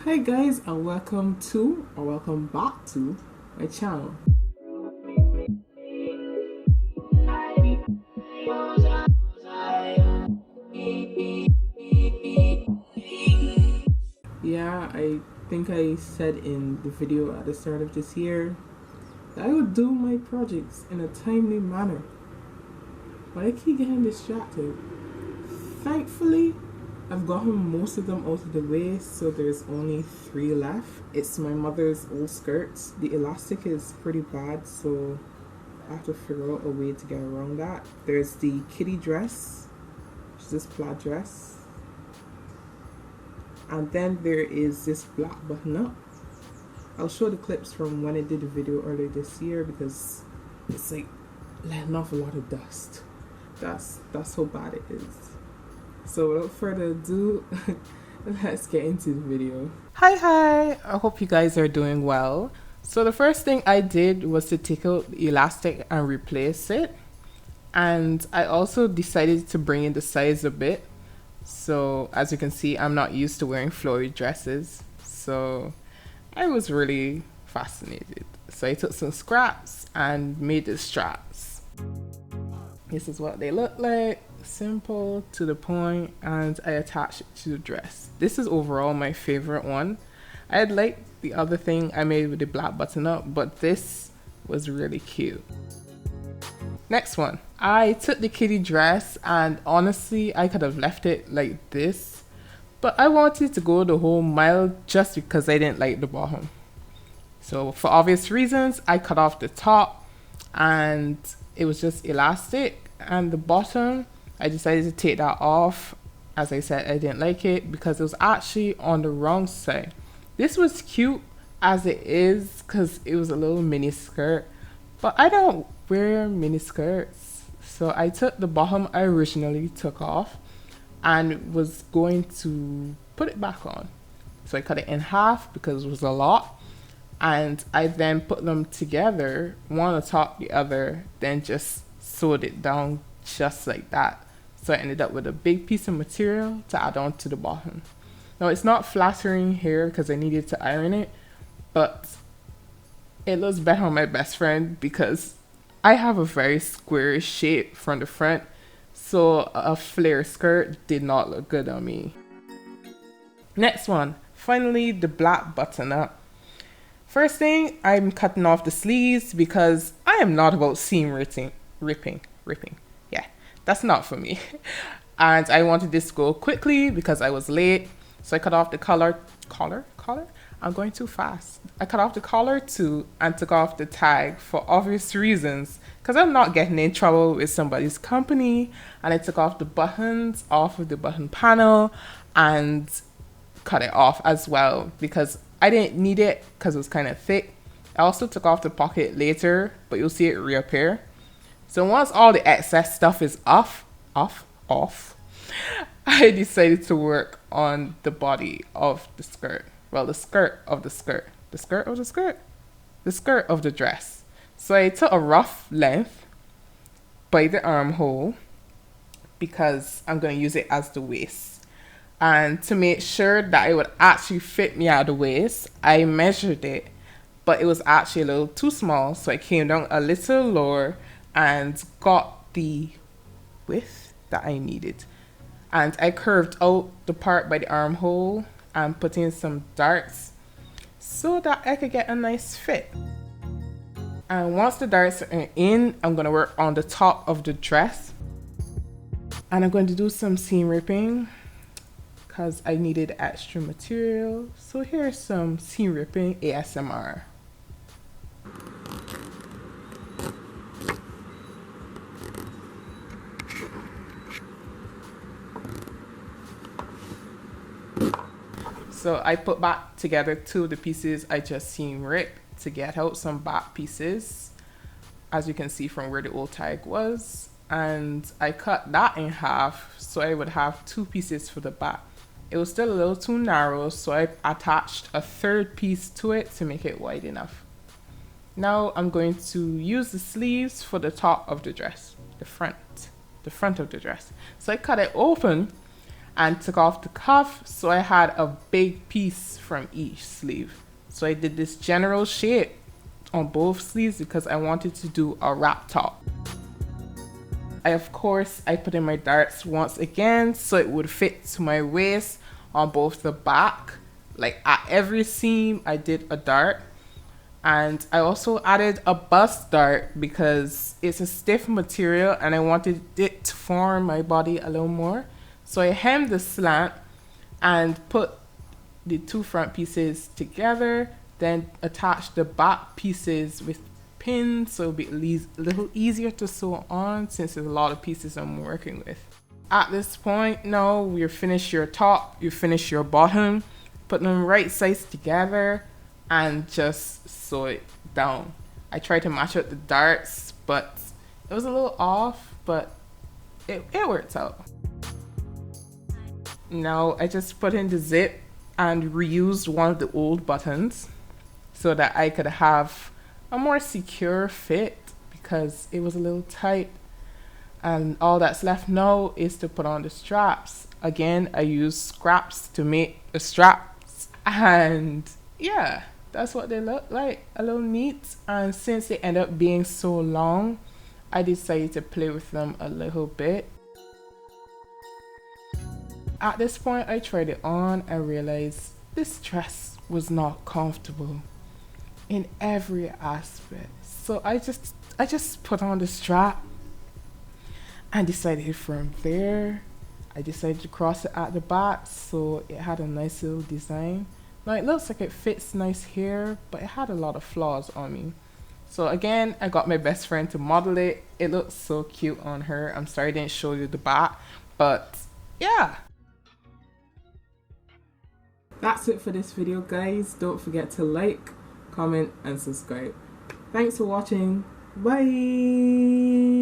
Hi guys, and welcome to or welcome back to my channel. Yeah, I think I said in the video at the start of this year that I would do my projects in a timely manner, but I keep getting distracted. Thankfully, I've gotten most of them out of the way, so there's only 3 left. It's my mother's old skirts. The elastic is pretty bad, so I have to figure out a way to get around that. There's the kitty dress, which is this plaid dress. And then there is this black button up. I'll show the clips from when I did the video earlier this year because it's like letting off a lot of dust. That's how bad it is. So without further ado, let's get into the video. Hi, I hope you guys are doing well. So the first thing I did was to take out the elastic and replace it. And I also decided to bring in the size a bit. So as you can see, I'm not used to wearing flowy dresses. So I was really fascinated. So I took some scraps and made the straps. This is what they look like. Simple, to the point, and I attached it to the dress. This is overall my favorite one. I had liked the other thing I made with the black button up, but this was really cute. Next one, I took the kitty dress, and honestly I could have left it like this, but I wanted to go the whole mile just because I didn't like the bottom. So for obvious reasons, I cut off the top and it was just elastic, and the bottom I decided to take that off. As I said, I didn't like it because it was actually on the wrong side. This was cute as it is because it was a little mini skirt, but I don't wear mini skirts. So I took the bottom I originally took off and was going to put it back on. So I cut it in half because it was a lot, and I then put them together, one on top the other, then just sewed it down just like that. So I ended up with a big piece of material to add on to the bottom. Now it's not flattering here because I needed to iron it, but it looks better on my best friend because I have a very squarish shape from the front, so a flare skirt did not look good on me. Next one, finally the black button up. First thing, I'm cutting off the sleeves because I am not about seam ripping. Yeah, that's not for me. And I wanted this to go quickly because I was late. So I cut off the collar? I'm going too fast. I cut off the collar too and took off the tag for obvious reasons because I'm not getting in trouble with somebody's company. And I took off the buttons off of the button panel and cut it off as well because I didn't need it because it was kind of thick. I also took off the pocket later, but you'll see it reappear. So once all the excess stuff is off, I decided to work on the body of the skirt. Well, the skirt of the skirt. The skirt of the skirt? The skirt of the dress. So I took a rough length by the armhole because I'm going to use it as the waist. And to make sure that it would actually fit me at the waist, I measured it, but it was actually a little too small. So I came down a little lower and got the width that I needed. And I curved out the part by the armhole and put in some darts so that I could get a nice fit. And once the darts are in, I'm going to work on the top of the dress. And I'm going to do some seam ripping because I needed extra material. So here's some seam ripping ASMR. So I put back together 2 of the pieces I just seam ripped to get out some back pieces, as you can see from where the old tag was. And I cut that in half so I would have 2 pieces for the back. It was still a little too narrow, so I attached a 3rd piece to it to make it wide enough. Now I'm going to use the sleeves for the top of the dress, the front of the dress. So I cut it open and took off the cuff, so I had a big piece from each sleeve. So I did this general shape on both sleeves because I wanted to do a wrap top. Of course, I put in my darts once again so it would fit to my waist on both the back. Like at every seam, I did a dart. And I also added a bust dart because it's a stiff material and I wanted it to form my body a little more. So I hemmed the slant and put the two front pieces together, then attached the back pieces with pins so it'll be a little easier to sew on since there's a lot of pieces I'm working with. At this point now, you finish your top, you finish your bottom, put them right sides together and just sew it down. I tried to match up the darts, but it was a little off, but it worked out. Now I just put in the zip and reused one of the old buttons so that I could have a more secure fit because it was a little tight. And all that's left now is to put on the straps. Again, I used scraps to make the straps, and yeah, that's what they look like, a little neat. And since they end up being so long, I decided to play with them a little bit. At this point, I tried it on and realized this dress was not comfortable in every aspect. So I just put on the strap and decided from there, I decided to cross it at the back so it had a nice little design. Now it looks like it fits nice here, but it had a lot of flaws on me. So again, I got my best friend to model it. It looks so cute on her. I'm sorry I didn't show you the back, but yeah. That's it for this video, guys. Don't forget to like, comment, and subscribe. Thanks for watching. Bye.